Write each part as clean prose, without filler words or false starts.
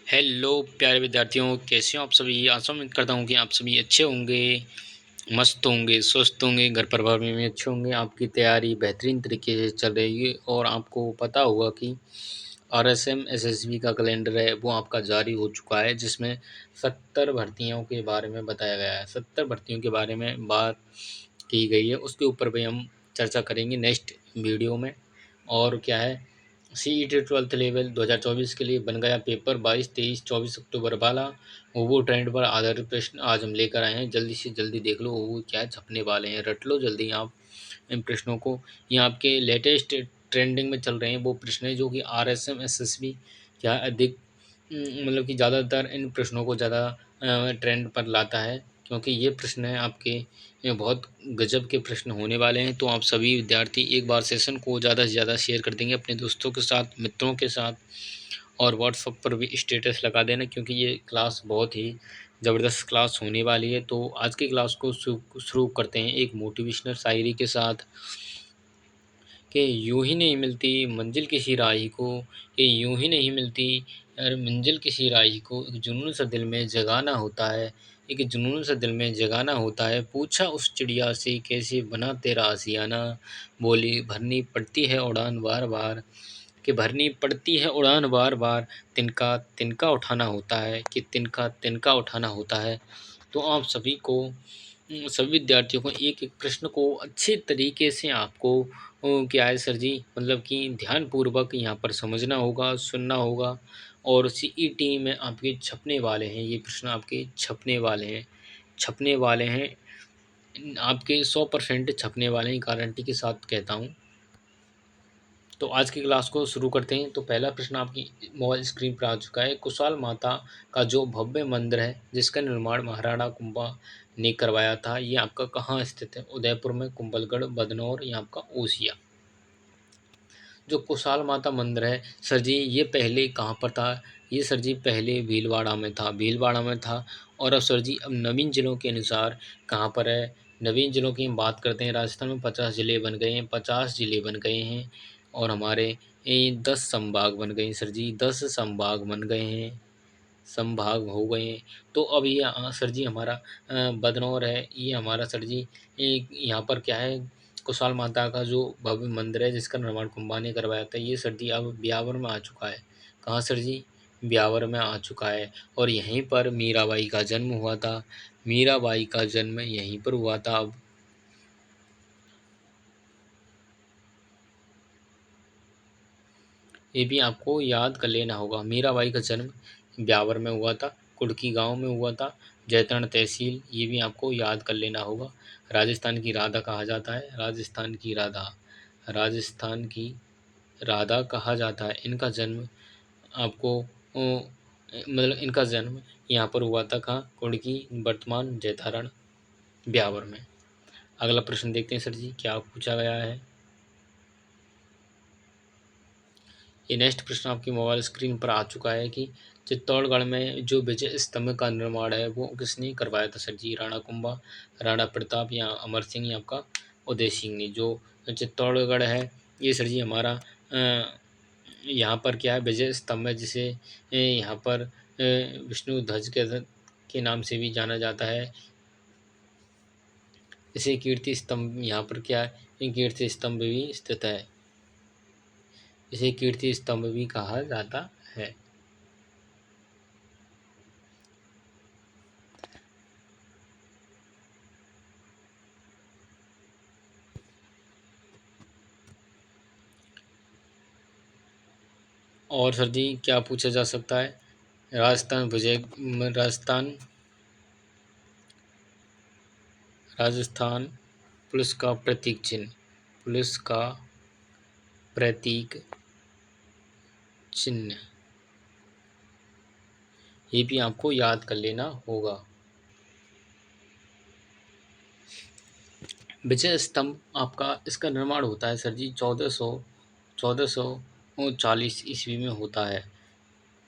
Hello प्यारे विद्यार्थियों, कैसे हो आप सभी। आशा उम्मीद करता हूँ कि आप सभी अच्छे होंगे, मस्त होंगे, स्वस्थ होंगे, घर परिवार में भी अच्छे होंगे। आपकी तैयारी बेहतरीन तरीके से चल रही है और आपको पता होगा कि आरएसएम एसएसबी का कैलेंडर है वो आपका जारी हो चुका है, जिसमें 70 भर्तियों के बारे में बताया गया है। 70 भर्तियों के बारे में बात की गई है, उसके ऊपर भी हम चर्चा करेंगे नेक्स्ट वीडियो में। और क्या है, सीईटी 12th लेवल 2024 के लिए बन गया पेपर 22, 23, 24 अक्टूबर वाला। वो ट्रेंड पर आधारित प्रश्न आज हम लेकर आए हैं। जल्दी से जल्दी देख लो वो क्या है, छपने वाले हैं, रट लो जल्दी आप इन प्रश्नों को। ये आपके लेटेस्ट ट्रेंडिंग में चल रहे हैं वो प्रश्न है जो कि आरएसएम एसएसबी क्या अधिक मतलब कि ज़्यादातर इन प्रश्नों को ज़्यादा ट्रेंड पर लाता है, क्योंकि ये प्रश्न है आपके बहुत गजब के प्रश्न होने वाले हैं। तो आप सभी विद्यार्थी एक बार सेशन को ज़्यादा से ज़्यादा शेयर कर देंगे अपने दोस्तों के साथ, मित्रों के साथ, और व्हाट्सएप पर भी स्टेटस लगा देना, क्योंकि ये क्लास बहुत ही ज़बरदस्त क्लास होने वाली है। तो आज की क्लास को शुरू करते हैं एक मोटिवेशनल शायरी के साथ कि यूं ही नहीं मिलती मंजिल किसी राही को, कि यूं ही नहीं मिलती मंजिल किसी राही को, एक जुनून सा दिल में जगाना होता है, एक जुनून सा दिल में जगाना होता है। पूछा उस चिड़िया से कैसे बना तेरा आशियाना, बोली भरनी पड़ती है उड़ान बार बार, कि भरनी पड़ती है उड़ान बार बार, तिनका तिनका उठाना होता है, कि तिनका तिनका उठाना होता है। तो आप सभी को सभी विद्यार्थियों को एक एक प्रश्न को अच्छे तरीके से आपको क्या है सर जी, मतलब कि ध्यानपूर्वक यहाँ पर समझना होगा, सुनना होगा। और सीईटी में आपके छपने वाले हैं, ये प्रश्न आपके छपने वाले हैं, छपने वाले हैं, आपके 100% छपने वाले हैं, गारंटी के साथ कहता हूँ। तो आज की क्लास को शुरू करते हैं। तो पहला प्रश्न आपकी मोबाइल स्क्रीन पर आ चुका है। कुशाल माता का जो भव्य मंदिर है जिसका निर्माण महाराणा कुंभा ने करवाया था, ये आपका कहाँ स्थित है। उदयपुर में, कुंभलगढ़, बदनौर या आपका ओसिया। जो कुशाल माता मंदिर है सर जी, ये पहले कहाँ पर था। ये सर जी पहले भीलवाड़ा में था, भीलवाड़ा में था। और अब सर जी अब नवीन जिलों के अनुसार कहाँ पर है। नवीन जिलों की हम बात करते हैं, राजस्थान में 50 ज़िले बन गए हैं, 50 ज़िले बन गए हैं। और हमारे 10 संभाग बन गए हैं सर जी, 10 संभाग बन गए हैं, संभाग हो गए हैं। तो अब ये सर जी हमारा बदनौर है, ये हमारा सर जी यहाँ पर क्या है, कुशाल माता का जो भव्य मंदिर है जिसका निर्माण कुंभा ने करवाया था, ये सर जी अब ब्यावर में आ चुका है। कहाँ सर जी, ब्यावर में आ चुका है। और यहीं पर मीराबाई का जन्म हुआ था, मीराबाई का जन्म यहीं पर हुआ था। अब ये भी आपको याद कर लेना होगा, मीराबाई का जन्म ब्यावर में हुआ था, कुड़की गांव में हुआ था, जैतरण तहसील, ये भी आपको याद कर लेना होगा। राजस्थान की राधा कहा जाता है, राजस्थान की राधा, राजस्थान की राधा कहा जाता है। इनका जन्म आपको मतलब इनका जन्म यहाँ पर हुआ था, कहाँ, कुड़की, वर्तमान जैतारण, ब्यावर में। अगला प्रश्न देखते हैं सर जी क्या पूछा गया है। ये नेक्स्ट प्रश्न आपकी मोबाइल स्क्रीन पर आ चुका है कि चित्तौड़गढ़ में जो विजय स्तंभ का निर्माण है वो किसने करवाया था सर जी। राणा कुंभा, राणा प्रताप या अमर सिंह या आपका उदय सिंह ने। जो चित्तौड़गढ़ है ये सर जी हमारा यहाँ पर क्या है, विजय स्तंभ है, जिसे यहाँ पर विष्णु ध्वज के नाम से भी जाना जाता है। इसे कीर्ति स्तंभ यहाँ पर क्या है, कीर्ति स्तंभ भी स्थित है, इसे कीर्ति स्तंभ भी कहा जाता है। और सर जी क्या पूछा जा सकता है। राजस्थान विजय, राजस्थान, राजस्थान पुलिस का प्रतीक चिन्ह, पुलिस का प्रतीक चिन्ह, ये भी आपको याद कर लेना होगा। विजय स्तंभ आपका, इसका निर्माण होता है सर जी 1440 ईस्वी में होता है,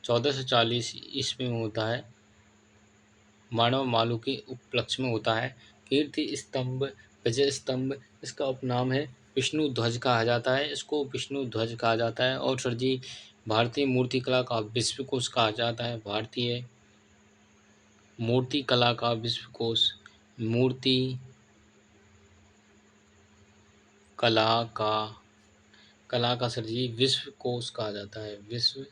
1440 ईस्वी में होता है, मानव मालू के उपलक्ष्य में होता है। कीर्ति स्तंभ, विजय स्तंभ, इसका उपनाम है विष्णु ध्वज कहा जाता है, इसको विष्णु ध्वज कहा जाता है। और सर जी भारतीय मूर्तिकला का विश्वकोश कहा जाता है। भारतीय मूर्तिकला का विश्वकोश, मूर्ति कला का सर जी विश्वकोश कहा जाता है। विश्व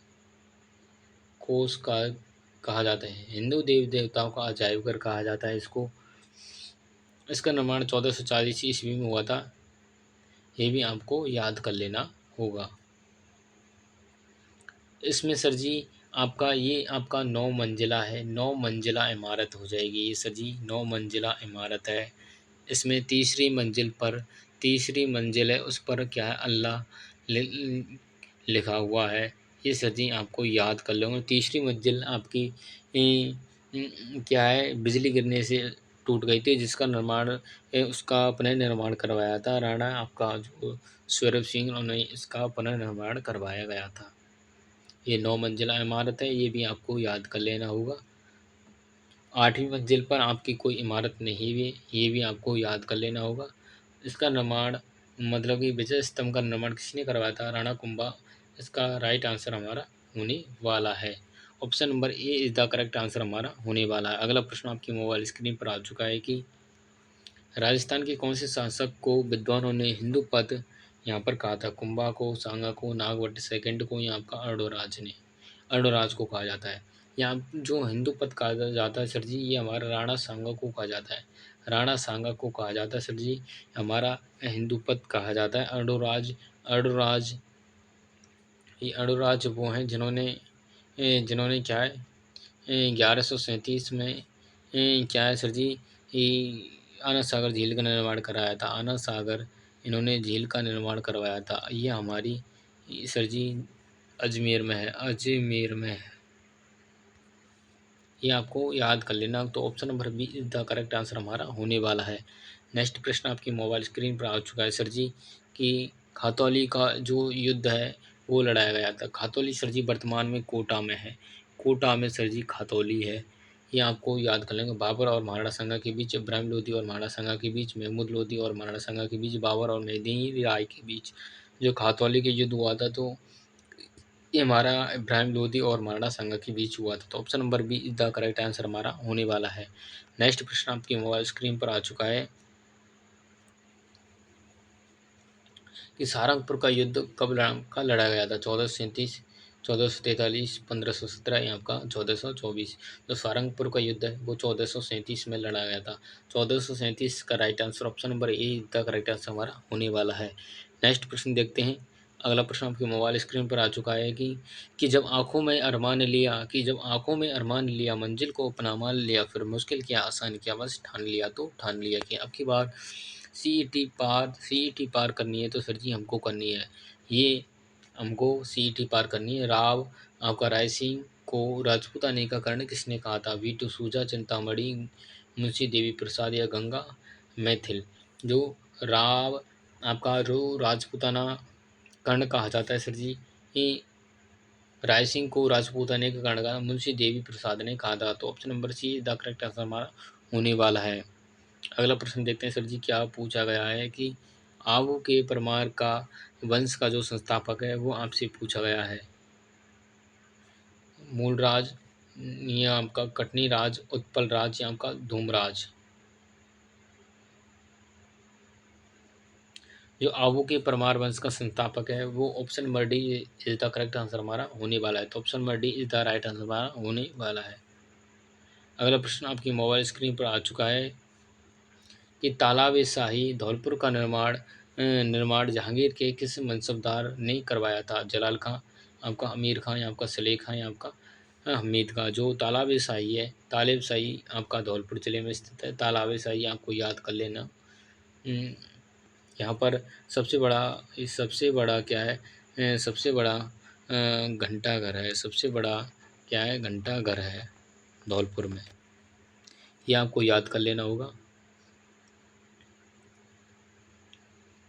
कोश का कहा जाता है। हिंदू देवी देवताओं का अजायब घर कहा जाता है इसको। इसका निर्माण 1440 ईस्वी में हुआ था। ये भी आपको याद कर लेना होगा। इसमें सर जी आपका 9 मंजिला है, 9 मंजिला इमारत हो जाएगी ये सर जी, 9 मंजिला इमारत है। इसमें तीसरी मंजिल है, उस पर क्या है अल्लाह लिखा हुआ है। ये सर जी आपको याद कर लेंगे। तीसरी मंजिल आपकी क्या है बिजली गिरने से टूट गई थी, जिसका निर्माण उसका पुनर्निर्माण करवाया था राणा आपका जो स्वरूप सिंह, उन्होंने इसका पुनर्निर्माण करवाया गया था। ये 9 मंजिला इमारत है, ये भी आपको याद कर लेना होगा। 8वीं मंजिल पर आपकी कोई इमारत नहीं हुई, ये भी आपको याद कर लेना होगा। इसका निर्माण मतलब कि विजय स्तंभ का निर्माण किसने करवाया था? राणा कुंभा। इसका राइट आंसर हमारा होने वाला है। Option number A is the correct answer हमारा होने वाला है। अगला प्रश्न आपकी मोबाइल स्क्रीन पर आ चुका है कि राजस्थान के कौन से शासक को विद्वानों ने हिंदू पद यहाँ पर कहा था? कुंभा को, सांगा को, नागवट सेकंड को, या आपका अर्णोराज ने? अर्णोराज को कहा जाता है। यहाँ जो हिंदू पद कहा जाता है सर जी, ये हमारा राणा सांगा को कहा जाता है। राणा सांगा को कहा जाता है सर जी, हमारा हिंदू पद कहा जाता है। अर्णोराज ये अर्णोराज वो हैं जिन्होंने क्या है 1137 में क्या है सर जी आनंद सागर झील का निर्माण कराया था। आनंद सागर इन्होंने झील का निर्माण करवाया था। ये हमारी सर जी अजमेर में है, अजमेर में है। ये आपको याद कर लेना। तो option number B is the correct answer हमारा होने वाला है। नेक्स्ट प्रश्न आपकी मोबाइल स्क्रीन पर आ चुका है सर जी कि खातौली का जो युद्ध है वो लड़ाया गया था। खातौली सर जी वर्तमान में कोटा में है। कोटा में सर जी खातौली है। ये आपको याद कर लेंगे। बाबर और महाराणा सांगा के बीच, इब्राहिम लोदी और महाराणा सांगा के बीच, महमूद लोदी और महाराणा सांगा के बीच, बाबर और मेहदी राय के बीच जो खातौली के युद्ध हुआ था, तो ये हमारा इब्राहिम लोदी और महाराणा सांगा के बीच हुआ था। तो option number B is the correct answer हमारा होने वाला है। नेक्स्ट प्रश्न आपकी मोबाइल स्क्रीन पर आ चुका है कि सहारनपुर का युद्ध का लड़ा गया था? 1437, 1443, 1517 या आपका 1424। जो सहारनपुर का युद्ध है वो 1437 में लड़ा गया था। 1437 का right answer option number A is the correct answer हमारा होने वाला है। नेक्स्ट प्रश्न देखते हैं। अगला प्रश्न आपकी मोबाइल स्क्रीन पर आ चुका है कि जब आंखों में अरमान लिया मंजिल को अपना मान लिया, फिर मुश्किल किया आसान किया, बस ठान लिया तो ठान लिया कि अब की बार सीईटी पार करनी है तो सर जी हमको करनी है। ये हमको सीईटी पार करनी है। आपका राय सिंह को राजपूताने का कर्ण किसने कहा था? वीटू सूजा, चिंतामणि, मुंशी देवी प्रसाद या गंगा मैथिल? जो राव आपका जो राजपूताना कर्ण कहा जाता है सर जी, ये राय सिंह को राजपूताने का कर्ण कहा, मुंशी देवी प्रसाद ने कहा था। तो option number C the correct answer हमारा होने वाला है। अगला प्रश्न देखते हैं सर जी क्या पूछा गया है कि आबू के परमार का वंश का जो संस्थापक है वो आपसे पूछा गया है। मूलराज या आपका कटनी राज, उत्पल राज या आपका धूमराज? जो आबू के परमार वंश का संस्थापक है वो option number D is the correct answer हमारा होने वाला है। तो option number D is the right answer हमारा होने वाला है। अगला प्रश्न आपकी मोबाइल स्क्रीन पर आ चुका है कि तालाब शाही धौलपुर का निर्माण जहांगीर के किस मनसबदार ने करवाया था? जलाल खां, आपका अमीर खां या आपका सलेह खां या आपका हमीद खां? जो तालाब शाही है, तालेब शाही आपका धौलपुर जिले में स्थित है। तालाब शाही आपको याद कर लेना। यहाँ पर सबसे बड़ा क्या है सबसे बड़ा घंटा घर है। सबसे बड़ा क्या है घंटा घर है धौलपुर में। ये आपको याद कर लेना होगा।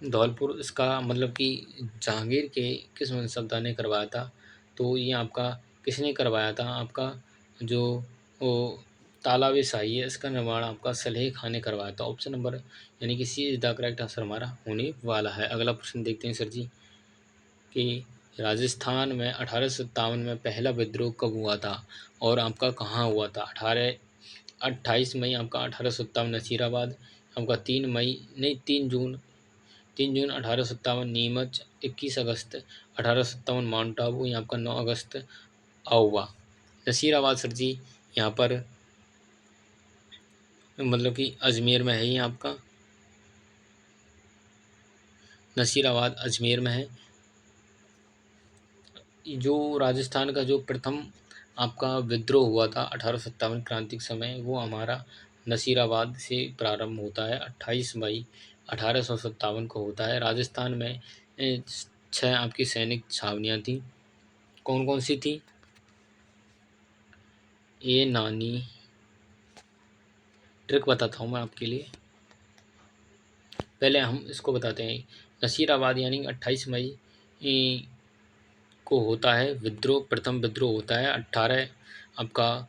धौलपुर इसका मतलब कि जहांगीर के किस मनसबदार ने करवाया था? तो ये आपका किसने करवाया था? आपका जो वो तालाब शाही है इसका निर्माण आपका सलेह खां ने करवाया था। ऑप्शन नंबर यानी कि सी इज द करेक्ट आंसर हमारा होने वाला है। अगला प्रश्न देखते हैं सर जी कि राजस्थान में 1857 में पहला विद्रोह कब हुआ था और आपका कहाँ हुआ था? 28 मई आपका 1857 नसीराबाद, आपका 3 मई नहीं 3 जून 1857 नीमच, 21 अगस्त 1857 माउंट आबू, यहाँ आपका 9 अगस्त आउवा। नसीराबाद सर जी यहाँ पर मतलब कि अजमेर में है, ये आपका नसीराबाद अजमेर में है। जो राजस्थान का जो प्रथम आपका विद्रोह हुआ था 1857 क्रांति के समय, वो हमारा नसीराबाद से प्रारंभ होता है। 28 मई 1857 को होता है। राजस्थान में 6 आपकी सैनिक छावनियाँ थी। कौन कौन सी थी? ये नानी, ट्रिक बताता हूँ मैं आपके लिए, पहले हम इसको बताते हैं। नसीराबाद यानी 28 मई को होता है विद्रोह, प्रथम विद्रोह होता है। 18 आपका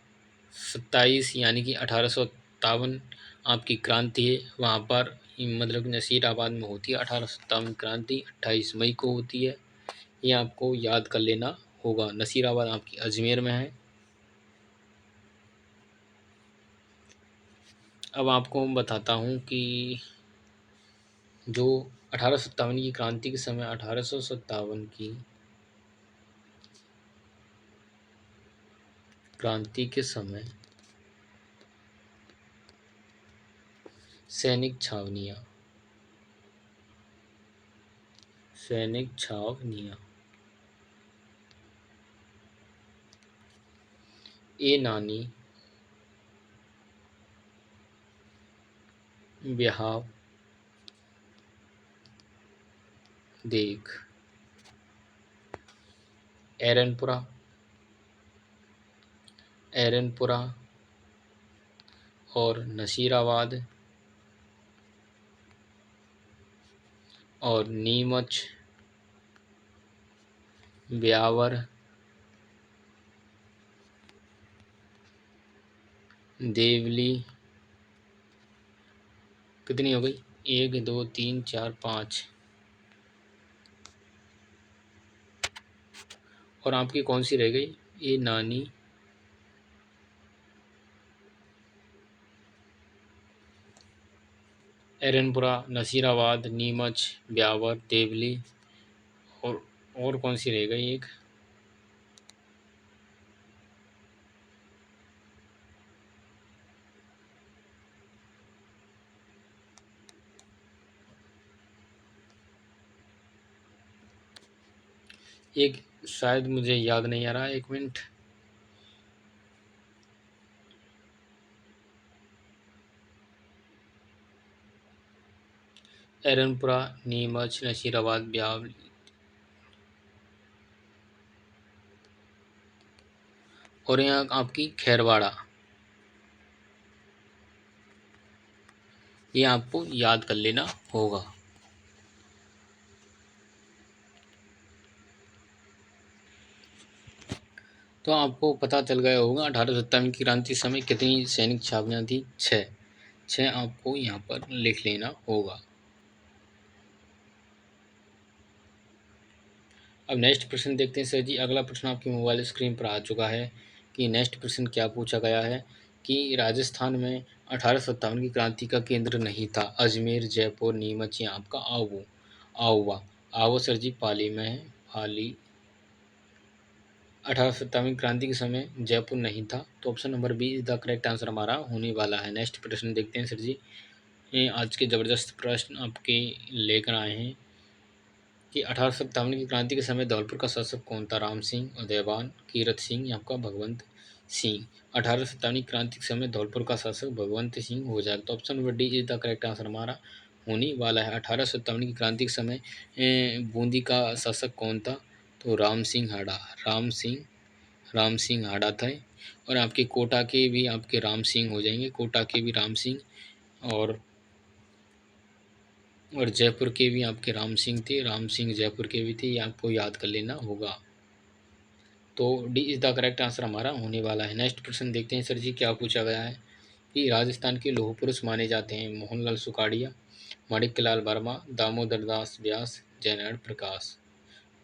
27 यानी कि 1857 आपकी क्रांति है वहाँ पर, मतलब कि नसीराबाद में होती है 1857 क्रांति, 28 मई को होती है। ये आपको याद कर लेना होगा। नसीराबाद आपकी अजमेर में है। अब आपको मैं बताता हूँ कि जो 1857 की क्रांति के समय 1857 की क्रांति के समय सैनिक छावनियाँ ए नानी, बिहाव, देख, एरनपुरा और नसीराबाद और नीमच, ब्यावर, देवली, कितनी हो गई? 1 2 3 4 5, और आपकी कौन सी रह गई? ये नानी, एरनपुरा, नसीराबाद, नीमच, ब्यावर, देवली, और कौन सी रह गई? एक एक शायद मुझे याद नहीं आ रहा, 1 मिनट। एरनपुरा, नीमच, नसीराबाद, ब्यावर और यहाँ आपकी खैरवाड़ा, ये आपको याद कर लेना होगा। तो आपको पता चल गया होगा 1857 की क्रांति समय कितनी सैनिक छावनियाँ थी? 6 आपको यहाँ पर लिख लेना होगा। अब नेक्स्ट प्रश्न देखते हैं सर जी। अगला प्रश्न आपकी मोबाइल स्क्रीन पर आ चुका है कि नेक्स्ट प्रश्न क्या पूछा गया है कि राजस्थान में 1857 की क्रांति का केंद्र नहीं था। अजमेर, जयपुर, नीमच या आपका आउवा। आउवा सर जी पाली में है। पाली। 1857 क्रांति के समय जयपुर नहीं था, तो option number B is the correct answer हमारा होने वाला है। नेक्स्ट प्रश्न देखते हैं सर जी। ये आज के ज़बरदस्त प्रश्न आपके लेकर आए हैं कि 1857 की क्रांति के समय धौलपुर का शासक कौन था? राम सिंह, उदयवान, कीरत सिंह या आपका भगवंत सिंह। 1857 की क्रांति के समय धौलपुर का शासक भगवंत सिंह हो जाएगा, तो option number D is the correct answer हमारा होने वाला है। 1857 की क्रांति के समय बूंदी का शासक कौन था? तो राम सिंह हाड़ा थे। और आपके कोटा के भी आपके राम सिंह हो जाएंगे, कोटा के भी राम सिंह, और जयपुर के भी आपके राम सिंह थे, राम सिंह जयपुर के भी थे, ये आपको याद कर लेना होगा। तो D is the correct answer हमारा होने वाला है। नेक्स्ट प्रश्न देखते हैं सर जी क्या पूछा गया है कि राजस्थान के लौह पुरुष माने जाते हैं मोहनलाल सुखाड़िया, माणिक्यलाल वर्मा, दामोदर दास व्यास, जयनारायण प्रकाश।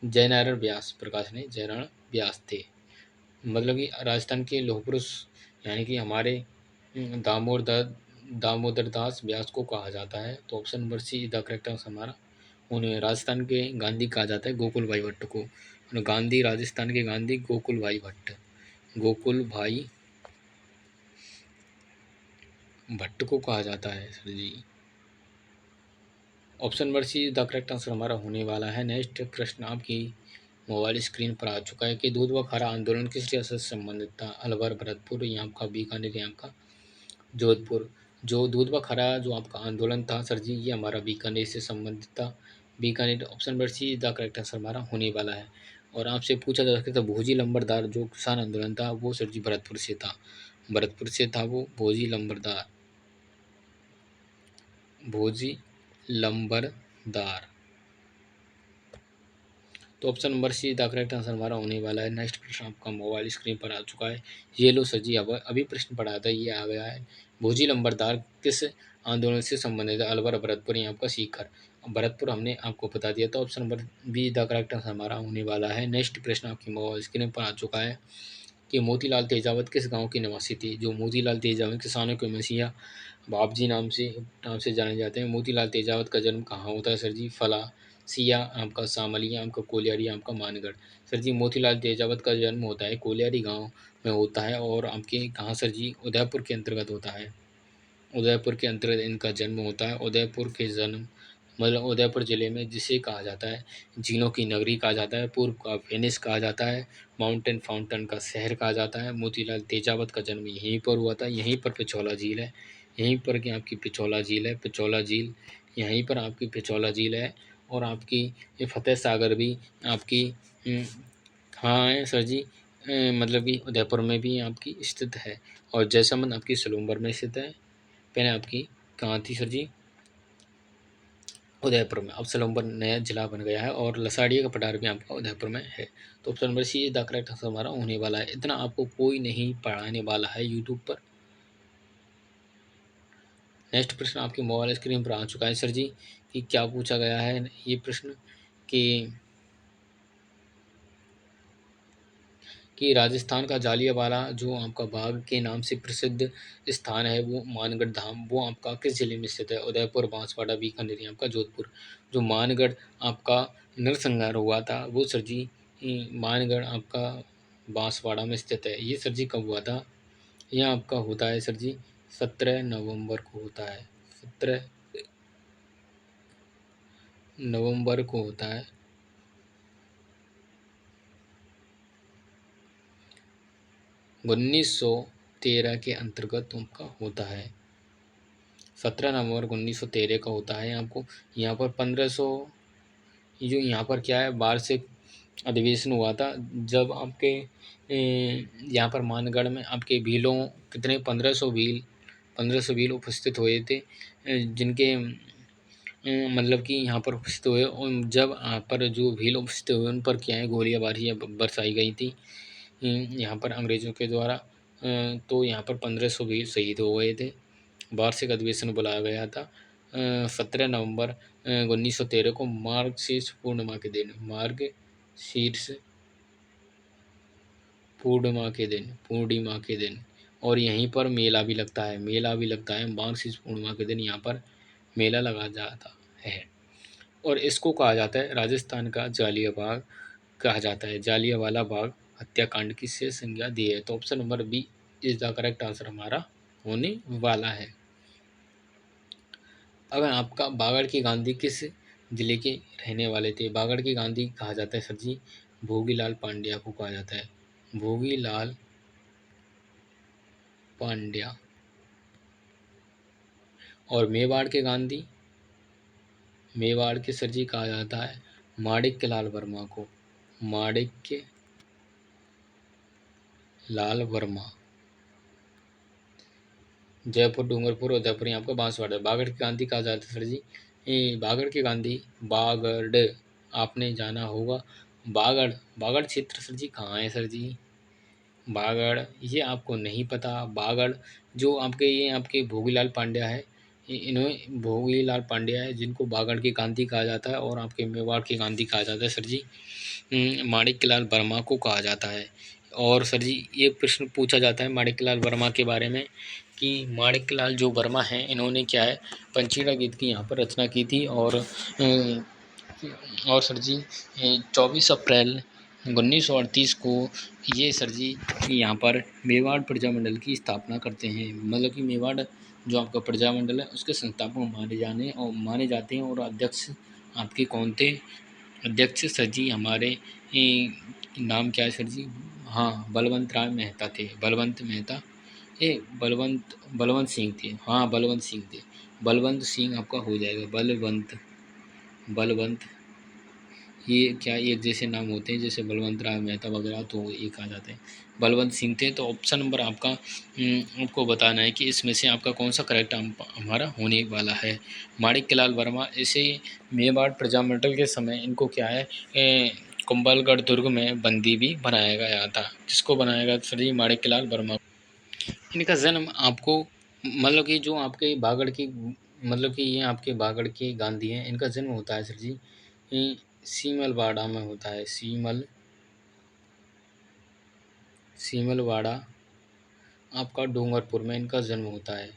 जयनारायण व्यास, प्रकाश नहीं, जयनारायण व्यास थे। मतलब कि राजस्थान के लौह पुरुष यानी कि हमारे दामोदर दास व्यास को कहा जाता है। तो option number C the correct answer हमारा। उन्हें राजस्थान के गांधी कहा जाता है, गोकुल भाई भट्ट को। गांधी, राजस्थान के गांधी गोकुल भाई भट्ट, गोकुल भाई भट्ट को कहा जाता है sir ji. Option number C the correct answer हमारा होने वाला है। नेक्स्ट प्रश्न आपकी मोबाइल स्क्रीन पर आ चुका है कि दूध व खारा आंदोलन किस रियासत से संबंधित था? अलवर, भरतपुर, यहाँ आपका बीकानेर, यहाँ आपका जोधपुर। जो दूध व खारा जो आपका आंदोलन था सर जी, ये हमारा बीकानेर से संबंधित था। Bikaner, option number C the correct answer हमारा होने वाला है। और आपसे पूछा जा सकता था भोजी लंबरदार जो किसान आंदोलन था वो सर जी भरतपुर से था। भरतपुर से था वो भोजी लंबरदार, भोजी लंबरदार। तो option number C the correct answer हमारा होने वाला है। नेक्स्ट प्रश्न आपका मोबाइल स्क्रीन पर आ चुका है। ये लो सर जी, अब अभी प्रश्न पढ़ा था, ये आ गया है। भोजी लंबरदार किस आंदोलन से संबंधित है? अलवर, भरतपुर, यहाँ आपका सीकर। भरतपुर हमने आपको बता दिया था। Option number be the correct answer हमारा होने वाला है। नेक्स्ट प्रश्न आपकी मोबाइल स्क्रीन पर आ चुका है कि मोतीलाल तेजावत किस गांव की निवासी थी? जो मोतीलाल तेजावत किसानों के मसीहा बापजी नाम से जाने जाते हैं। मोतीलाल तेजावत का जन्म कहाँ होता है सर जी? फला, सिया, आपका सामलिया, आपका कोलियारी, आपका मानगढ़। सर जी मोतीलाल तेजावत का जन्म होता है कोलियारी गांव में होता है। और आपके कहाँ सर जी? उदयपुर के अंतर्गत होता है। उदयपुर के अंतर्गत इनका जन्म होता है। उदयपुर के जन्म मतलब उदयपुर ज़िले में, जिसे कहा जाता है झीलों की नगरी कहा जाता है, पूर्व का वेनिस कहा जाता है, माउंटेन फाउंटेन का शहर कहा जाता है। मोतीलाल तेजावत का जन्म यहीं पर हुआ था। यहीं पर पिछौला झील है, यहीं पर कि आपकी पिछौला झील है। पिछौला झील यहीं पर आपकी पिछौला झील है। और आपकी ये फतेह सागर भी आपकी हाँ है सर जी, मतलब कि उदयपुर में भी आपकी स्थित है। और जैसलमेर आपकी सलूम्बर में स्थित है। पहले आपकी कहाँ थी सर जी? उदयपुर में। अब सलूम्बर नया जिला बन गया है। और लसाड़िया का पठार भी आपका उदयपुर में है। तो option number C the correct answer हमारा होने वाला है। इतना आपको कोई नहीं पढ़ाने वाला है यूट्यूब पर। नेक्स्ट प्रश्न आपकी मोबाइल स्क्रीन पर आ चुका है सर जी कि क्या पूछा गया है ये प्रश्न कि राजस्थान का जालियांवाला जो आपका बाग के नाम से प्रसिद्ध स्थान है वो मानगढ़ धाम, वो आपका किस जिले में स्थित है? उदयपुर, बांसवाड़ा, बीकानेर, आपका जोधपुर। जो मानगढ़ आपका नरसंहार हुआ था वो सर जी मानगढ़ आपका बांसवाड़ा में स्थित है। ये सर जी कब हुआ था? यह आपका होता है सर जी 17 नवंबर को होता है। 17 नवंबर को होता है। 1913 के अंतर्गत उनका होता है। 17 नवंबर 1913 का होता है। आपको यहाँ पर 1500 जो यहाँ पर क्या है वार्षिक अधिवेशन हुआ था जब आपके यहाँ पर मानगढ़ में आपके भीलों कितने 1500 भील उपस्थित हुए थे, जिनके मतलब कि यहाँ पर उपस्थित हुए। और जब यहाँ पर जो भील उपस्थित हुए उन पर क्या है गोलियाबारी बरसाई गई थी यहाँ पर अंग्रेज़ों के द्वारा। तो यहाँ पर 1500 भील शहीद हो गए थे। वार्षिक अधिवेशन बुलाया गया था 17 नवंबर 1913 को मार्गशीर्ष पूर्णिमा के दिन। और यहीं पर मेला भी लगता है, मार्गशीर्ष पूर्णिमा के दिन यहाँ पर मेला लगा जाता है। और इसको कहा जाता है राजस्थान का जालिया बाग कहा जाता है। जालियांवाला बाग हत्याकांड की से संज्ञा दी है। तो option number B is the correct answer हमारा होने वाला है। अगर आपका बागड़ के गांधी किस जिले के रहने वाले थे? बागड़ के गांधी कहा जाता है सर जी भोगीलाल पांड्या को कहा जाता है। भोगीलाल पांड्या। और मेवाड़ के गांधी, मेवाड़ के सर जी कहा जाता है माणिक्य लाल वर्मा को। माणिक्य लाल वर्मा। जयपुर, डूंगरपुर, उदयपुर, यहाँ आपका बांसवाड़ा। बागड़ के गांधी कहा जाता है सर जी बागड़ के गांधी। बागड़ आपने जाना होगा। बागड़, बागड़ क्षेत्र सर जी कहाँ है सर जी? बागड़ ये आपको नहीं पता। बागड़ जो आपके ये आपके भोगीलाल पांड्या है, इन्हें भोगीलाल पांड्या है, जिनको बागड़ की गांधी कहा जाता है और आपके मेवाड़ की गांधी कहा जाता है सर जी। माणिक्यलाल वर्मा को कहा जाता है। और सर जी ये प्रश्न पूछा जाता है माणिक्यलाल वर्मा के बारे में कि माणिक्यलाल जो वर्मा हैं इन्होंने क्या है पंचीड़ा गीत की यहाँ पर रचना की थी। और सर जी 24 अप्रैल 1938 को ये सर जी यहाँ पर मेवाड़ प्रजामंडल की स्थापना करते हैं। मतलब कि मेवाड़ जो आपका प्रजामंडल है उसके संस्थापक माने जाते हैं। और अध्यक्ष आपके कौन थे? अध्यक्ष सर जी हमारे नाम क्या है सर जी? हाँ, बलवंत राय मेहता थे। बलवंत मेहता बलवंत सिंह थे। हाँ, बलवंत सिंह थे। बलवंत सिंह आपका हो जाएगा। बलवंत ये क्या एक जैसे नाम होते हैं जैसे बलवंत राय मेहता वगैरह, तो एक आ जाते हैं। बलवंत सिंह थे। तो ऑप्शन नंबर आपका आपको बताना है कि इसमें से आपका कौन सा करेक्ट हमारा होने वाला है। माणिक्यलाल वर्मा इसे मेवाड़ प्रजामंडल के समय इनको क्या है कुंभलगढ़ दुर्ग में बंदी भी बनाया गया था। किसको बनाया गया सर जी? माणिक्यलाल वर्मा। इनका जन्म आपको मतलब कि जो आपके बागड़ की मतलब कि ये आपके बागड़ के गांधी हैं, इनका जन्म होता है सर जी सीमलवाड़ा में होता है। सीमलवाड़ा आपका डूंगरपुर में इनका जन्म होता है।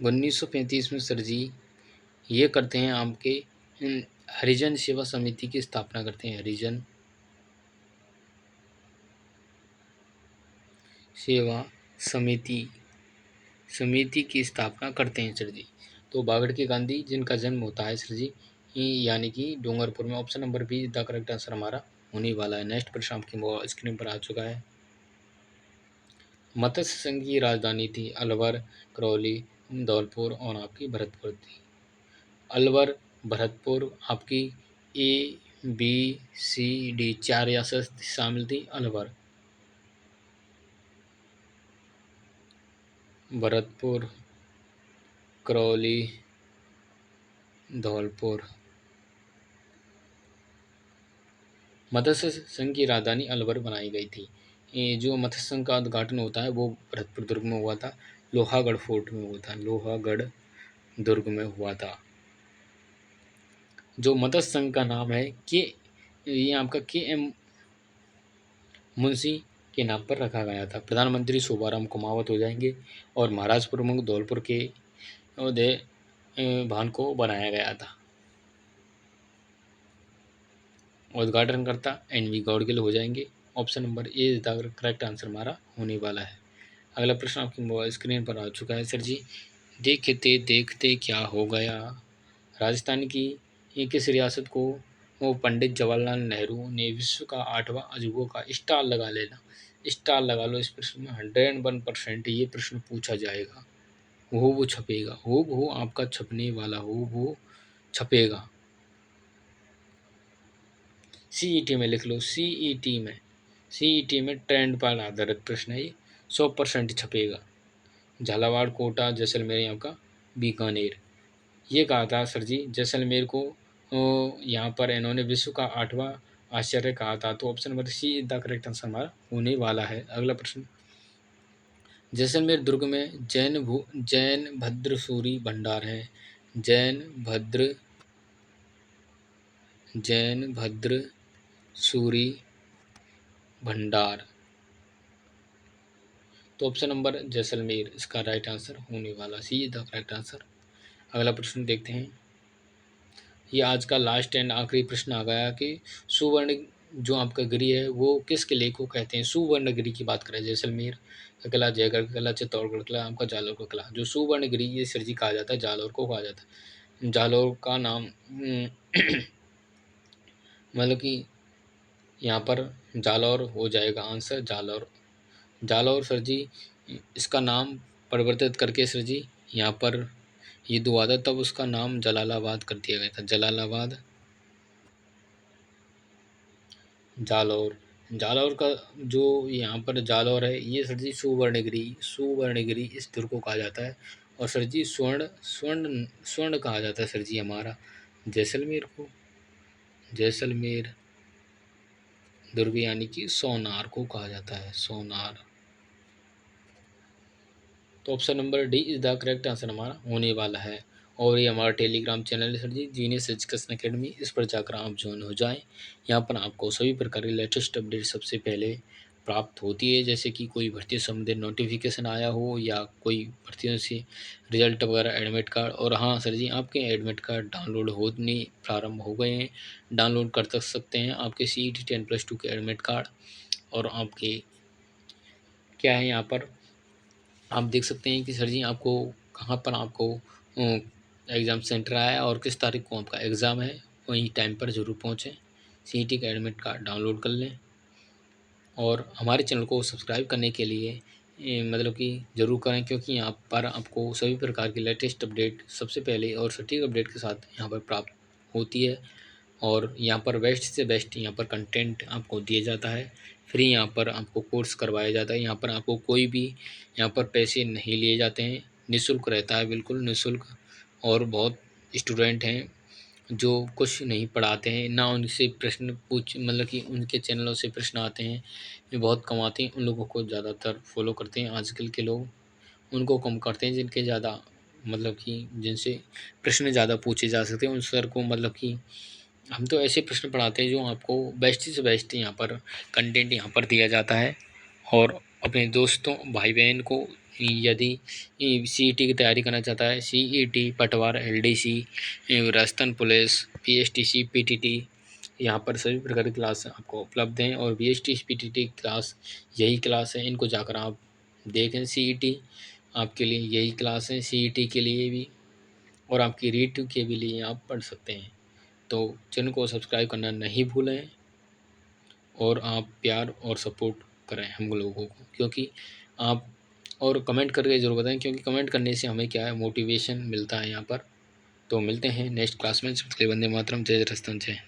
1935 में सर जी ये करते हैं आपके हरिजन सेवा समिति की स्थापना करते हैं। हरिजन सेवा समिति समिति की स्थापना करते हैं सर जी। तो बागड़ के गांधी जिनका जन्म होता है सर जी यानी कि डूंगरपुर में। Option number be the correct answer हमारा होने वाला है। नेक्स्ट प्रश्न आपकी स्क्रीन पर आ चुका है। मत्स्य संघ की राजधानी थी अलवर, करौली, धौलपुर और आपकी भरतपुर थी। अलवर, भरतपुर आपकी ए बी सी डी 4 रियासत शामिल थी। अलवर, भरतपुर, करौली, धौलपुर। मत्स्य संघ की राजधानी अलवर बनाई गई थी। ये जो मत्स्य संघ का उद्घाटन होता है वो भरतपुर दुर्ग में हुआ था। लोहागढ़ फोर्ट में हुआ था। लोहागढ़ दुर्ग में हुआ था। जो मत्स्य संघ का नाम है के ये आपका के एम मुंशी के नाम पर रखा गया था। प्रधानमंत्री शोभाराम कुमावत हो जाएंगे। और महाराज प्रमुख धौलपुर के उदय भान को बनाया गया था। उद्घाटनकर्ता एन.वी. गौडगिल हो जाएंगे। Option number A is the correct answer हमारा होने वाला है। अगला प्रश्न आपकी मोबाइल स्क्रीन पर आ चुका है सर जी। देखते देखते क्या हो गया? राजस्थान की किस रियासत को वो पंडित जवाहरलाल नेहरू ने विश्व का 8वां अजूबों का स्टार लगा लेना? स्टार लगा लो इस प्रश्न में। 101% ये प्रश्न पूछा जाएगा। वो छपेगा। वो आपका छपने वाला वो छपेगा। सीईटी में लिख लो। सीईटी में ट्रेंड पर आधारित प्रश्न है ये। 100% छपेगा। झालावाड़, कोटा, जैसलमेर आपका बीकानेर। ये कहा था सर जी जैसलमेर को यहाँ पर इन्होंने विश्व का 8वां आश्चर्य कहा था। तो option number C the correct answer हमारा होने वाला है। अगला प्रश्न, जैसलमेर दुर्ग में जैन भद्र सूरी भंडार है। जैन भद्र सूरी भंडार। तो ऑप्शन नंबर जैसलमेर इसका राइट आंसर होने वाला, सी द करेक्ट आंसर। अगला प्रश्न देखते हैं। ये आज का लास्ट एंड आखिरी प्रश्न आ गया कि सुवर्ण जो आपका गिरी है वो किस किले को कहते हैं? सुवर्णगिरी की बात करें, जैसलमेर का किला, जयगढ़ का किला, चित्तौड़गढ़ किला, आपका जालौर का किला। जो सुवर्णगिरी ये सर जी कहा जाता है, जालौर को कहा जाता है। जालौर का नाम मतलब कि यहाँ पर जालौर हो जाएगा आंसर। जालौर सर जी इसका नाम परिवर्तित करके सर जी यहाँ पर ये हुआ था, तब उसका नाम जलालाबाद कर दिया गया था। जलालाबाद, जालौर। जालौर का जो यहाँ पर जालौर है ये सर जी सुवर्णगिरी इस दुर्ग को कहा जाता है। और सर जी स्वर्ण स्वर्ण स्वर्ण कहा जाता है सर जी हमारा जैसलमेर को। जैसलमेर दुर्ग यानी कि सोनार को कहा जाता है। सोनार। तो option number D is the correct answer हमारा होने वाला है। और ये हमारा टेलीग्राम चैनल है सर जी, जीनियस एजुकेशन अकेडमी, इस पर जाकर आप ज्वाइन हो जाएं। यहाँ पर आपको सभी प्रकार की लेटेस्ट अपडेट सबसे पहले प्राप्त होती है, जैसे कि कोई भर्ती संबंधित नोटिफिकेशन आया हो या कोई भर्तियों से रिजल्ट वगैरह, एडमिट कार्ड। और हाँ सर जी, आपके एडमिट कार्ड डाउनलोड होने प्रारंभ हो गए हैं, डाउनलोड कर सकते हैं आपके CET 10+2 के एडमिट कार्ड। और आपके क्या है यहाँ पर आप देख सकते हैं कि सर जी आपको कहाँ पर आपको एग्ज़ाम सेंटर आया और किस तारीख को आपका एग्ज़ाम है, वहीं टाइम पर ज़रूर पहुँचें। CET का एडमिट कार्ड डाउनलोड कर लें और हमारे चैनल को सब्सक्राइब करने के लिए मतलब कि ज़रूर करें, क्योंकि यहाँ पर आपको सभी प्रकार की लेटेस्ट अपडेट सबसे पहले और सटीक अपडेट के साथ यहाँ पर प्राप्त होती है। और यहाँ पर बेस्ट से बेस्ट यहाँ पर कंटेंट आपको दिया जाता है। फ्री यहाँ पर आपको कोर्स करवाया जाता है। यहाँ पर आपको कोई भी यहाँ पर पैसे नहीं लिए जाते हैं, निःशुल्क रहता है, बिल्कुल निःशुल्क। और बहुत स्टूडेंट हैं जो कुछ नहीं पढ़ाते हैं, ना उनसे प्रश्न पूछ मतलब कि उनके चैनलों से प्रश्न आते हैं जो बहुत कम आते हैं, उन लोगों को ज़्यादातर फॉलो करते हैं आजकल के लोग। उनको कम करते हैं जिनके ज़्यादा मतलब कि जिनसे प्रश्न ज़्यादा पूछे जा सकते हैं, उन सर को मतलब कि हम तो ऐसे प्रश्न पढ़ाते हैं जो आपको बेस्ट से बेस्ट यहाँ पर कंटेंट यहाँ पर दिया जाता है। और अपने दोस्तों भाई बहन को यदि CET की तैयारी करना चाहता है, CET, पटवार, LDC, Rajasthan police, PSTC, PTT, यहाँ पर सभी प्रकार की क्लास आपको उपलब्ध हैं। और BST PTT क्लास यही क्लास है, इनको जाकर आप देखें। CET आपके लिए यही क्लास है, CET के लिए भी और आपकी रीट के भी लिए आप पढ़ सकते हैं। तो चैनल को सब्सक्राइब करना नहीं भूलें और आप प्यार और सपोर्ट करें हम लोगों को, क्योंकि आप और कमेंट करके ज़रूर बताएं, क्योंकि कमेंट करने से हमें क्या है मोटिवेशन मिलता है यहाँ पर। तो मिलते हैं नेक्स्ट क्लास में। वंदे मातरम, जय राजस्थान, जय।